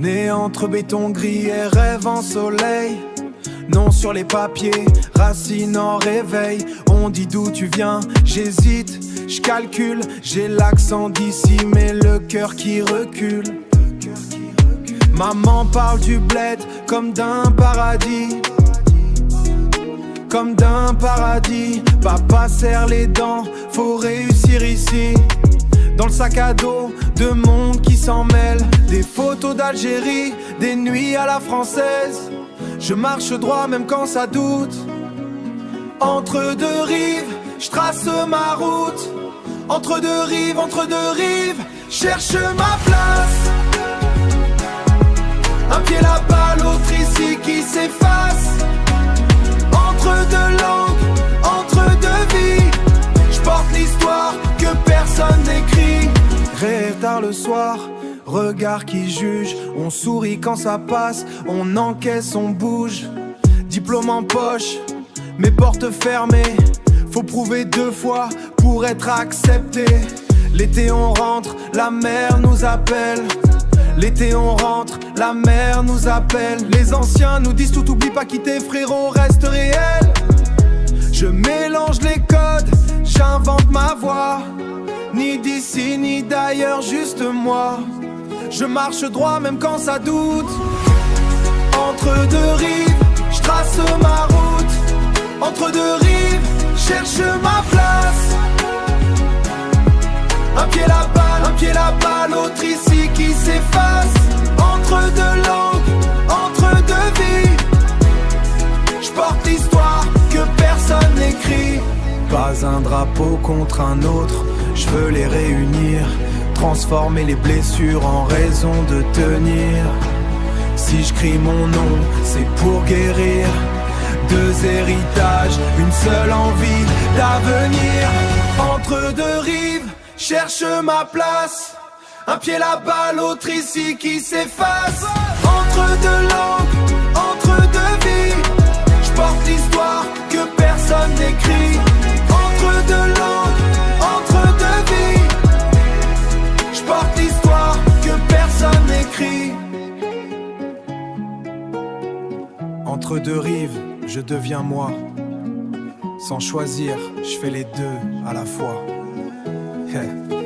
Né entre béton gris et rêve en soleil. Non sur les papiers, racines en réveil. On dit d'où tu viens, j'hésite, je calcule. J'ai l'accent d'ici mais le cœur qui recule. Maman parle du bled comme d'un paradis. Comme d'un paradis. Papa serre les dents, faut réussir ici. Dans le sac à dos, deux mondes qui s'en mêlent. Des photos d'Algérie, des nuits à la française. Je marche droit même quand ça doute. Entre deux rives, je trace ma route. Entre deux rives, cherche ma place. Un pied là-bas, l'autre ici qui s'efface. Entre deux langues, entre deux vies, je porte l'histoire que personne n'écrit. Rêve tard le soir, regard qui juge. On sourit quand ça passe, on encaisse, on bouge. Diplôme en poche, mes portes fermées. Faut prouver 2 fois pour être accepté. L'été on rentre, la mer nous appelle. L'été on rentre, la mer nous appelle. Les anciens nous disent tout, oublie pas quitter frérot, reste réel. Je mélange les codes, j'invente ma voix. Ni d'ici ni d'ailleurs, juste moi. Je marche droit même quand ça doute. Entre deux rives, je trace ma route. Entre deux rives, cherche ma place. Un pied là-bas, l'autre ici qui s'efface. Entre deux langues, entre deux vies, je porte l'histoire que personne n'écrit. Pas un drapeau contre un autre, je veux les réunir. Transformer les blessures en raison de tenir. Si je crie mon nom, c'est pour guérir. 2 héritages, une seule envie d'avenir. Entre deux rives, cherche ma place. Un pied là-bas, l'autre ici qui s'efface. Entre deux langues, entre deux vies, je porte l'histoire que personne n'écrit. Entre deux langues, entre deux vies, je porte l'histoire que personne n'écrit. Entre deux rives, je deviens moi. Sans choisir, je fais les deux à la fois. Hey.